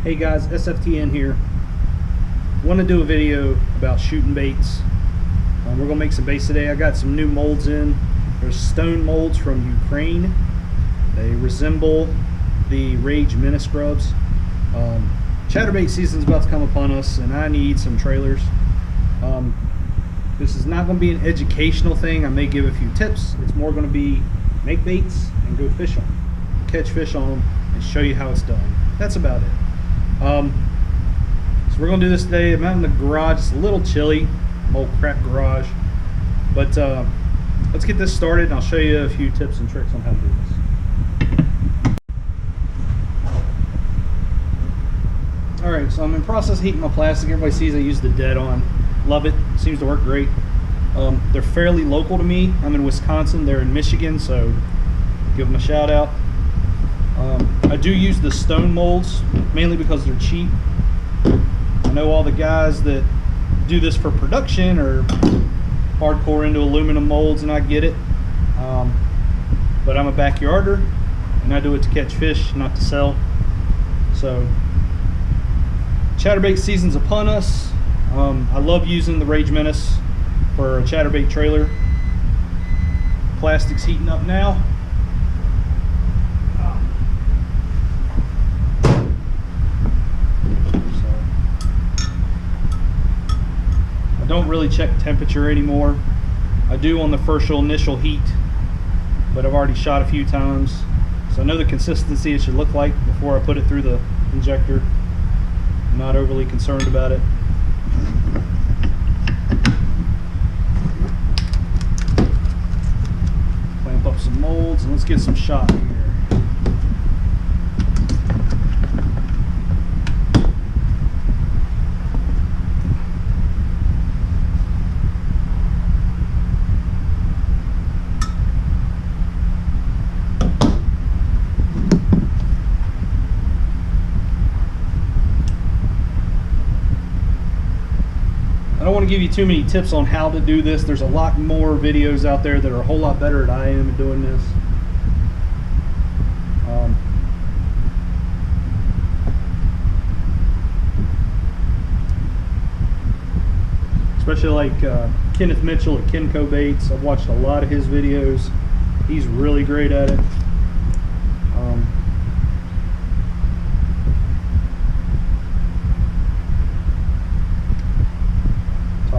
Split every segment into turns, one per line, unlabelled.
Hey guys, SFTN here. Want to do a video about shooting baits. We're going to make some baits today. I got some new molds in. There's stone molds from Ukraine. They resemble the Rage Mini Scrubs. Chatterbait season's about to come upon us and I need some trailers. This is not going to be an educational thing. I may give a few tips. It's more going to be make baits and go fish on them. Catch fish on them and show you how it's done. That's about it. So we're gonna do this today. I'm out in the garage. It's a little chilly, my old crap garage, but let's get this started and I'll show you a few tips and tricks on how to do this. Alright, so I'm in process of heating my plastic. Everybody sees I use the dead on. Love it. Seems to work great. They're fairly local to me. I'm in Wisconsin. They're in Michigan, so give them a shout out. I do use the stone molds mainly because they're cheap. I know all the guys that do this for production are hardcore into aluminum molds, and I get it. But I'm a backyarder and I do it to catch fish, not to sell. So chatterbait season's upon us. I love using the Rage Menace for a chatterbait trailer. Plastic's heating up now. I don't really check temperature anymore. I do on the first initial heat, but I've already shot a few times, so I know the consistency it should look like before I put it through the injector. I'm not overly concerned about it. Clamp up some molds and let's get some shot here. I don't want to give you too many tips on how to do this. There's a lot more videos out there that are a whole lot better than I am at doing this. Especially like Kenneth Mitchell at Kenco Baits. I've watched a lot of his videos. He's really great at it.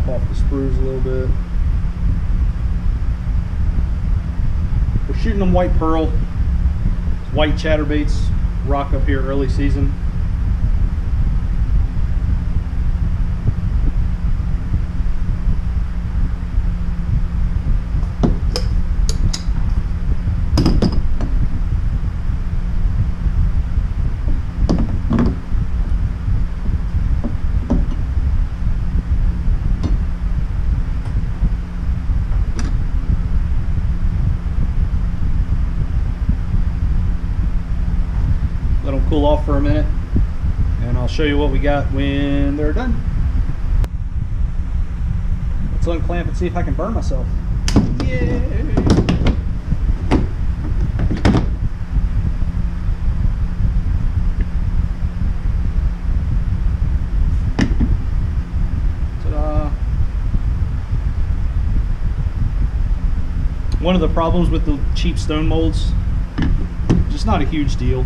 Off the sprues a little bit. We're shooting them white pearl. White chatterbaits rock up here early season. Let them cool off for a minute and I'll show you what we got when they're done. Let's unclamp and see if I can burn myself. Yay! Ta-da! One of the problems with the cheap stone molds, just not a huge deal.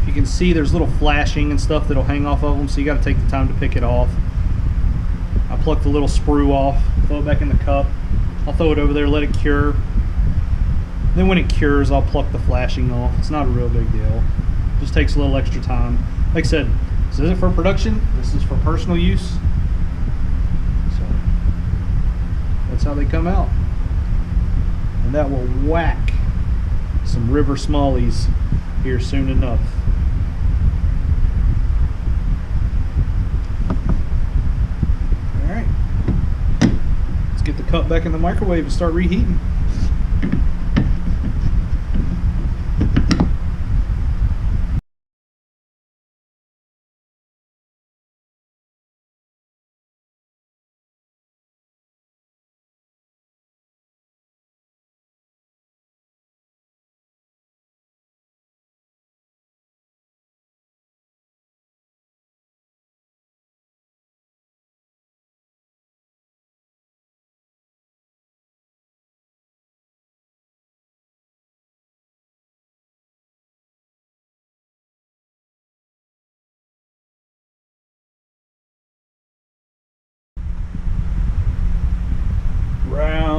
You can see there's little flashing and stuff that'll hang off of them, so you got to take the time to pick it off. I pluck the little sprue off, throw it back in the cup. I'll throw it over there, let it cure. Then when it cures, I'll pluck the flashing off. It's not a real big deal. It just takes a little extra time. Like I said, this isn't for production. This is for personal use. So that's how they come out. And that will whack some river smallies here soon enough. Alright, let's get the cup back in the microwave and start reheating.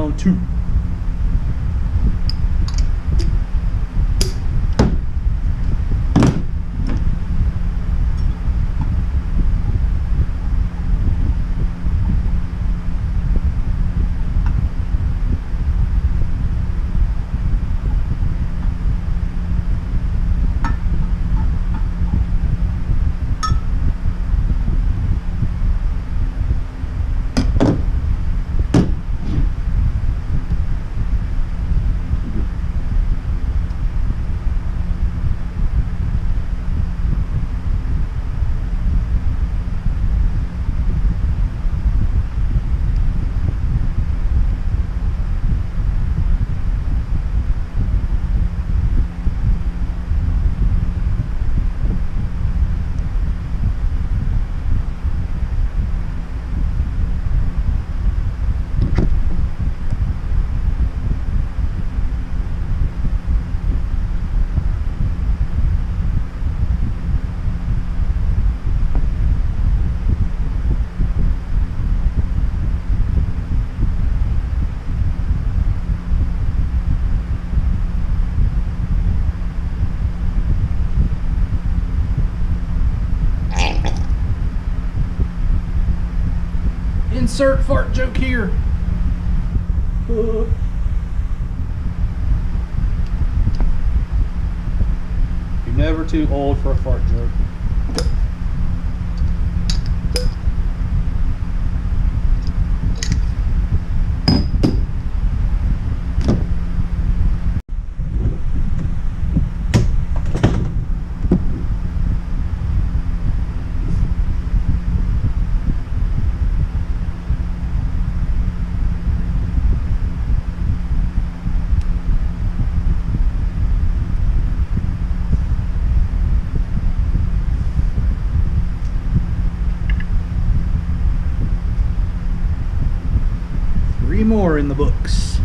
round 2. Insert fart joke here. You're never too old for a fart joke. More in the books.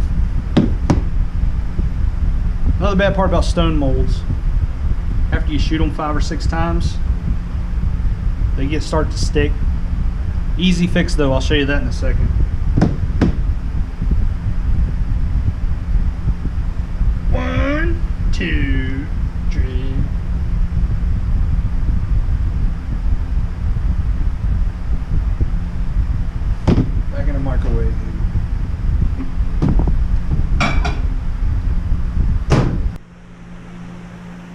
Another bad part about stone molds, after you shoot them 5 or 6 times, they start to stick. Easy fix though, I'll show you that in a second. One, two, three. Back in the microwave.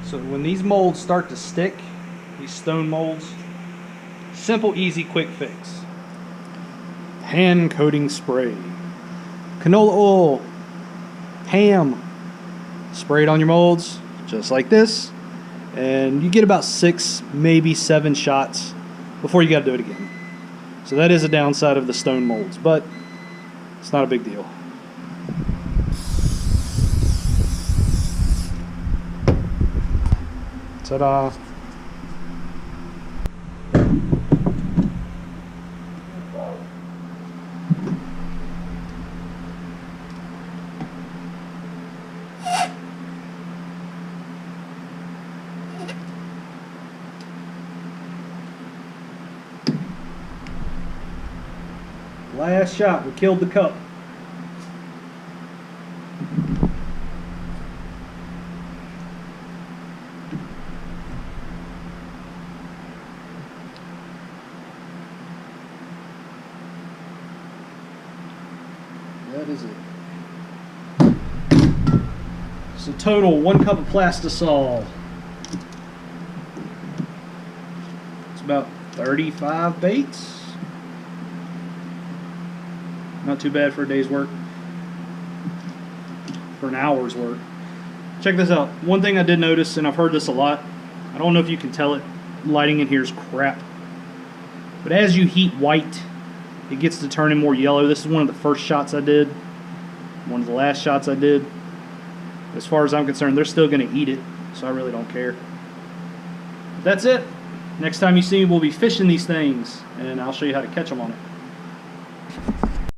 So when these molds start to stick, these stone molds, simple, easy, quick fix. Hand coating spray. Canola oil, ham, spray it on your molds, just like this. And you get about 6, maybe 7 shots before you gotta do it again. So that is a downside of the stone molds, but it's not a big deal. Ta-da! Last shot, we killed the cup. That is it. So total 1 cup of plastisol. It's about 35 baits. Not too bad for a day's work. For an hour's work. Check this out. One thing I did notice, and I've heard this a lot, I don't know if you can tell it, lighting in here is crap. But as you heat white, it gets to turning more yellow. This is one of the first shots I did. One of the last shots I did. As far as I'm concerned, they're still going to eat it, so I really don't care. That's it. Next time you see me, we'll be fishing these things, and I'll show you how to catch them on it.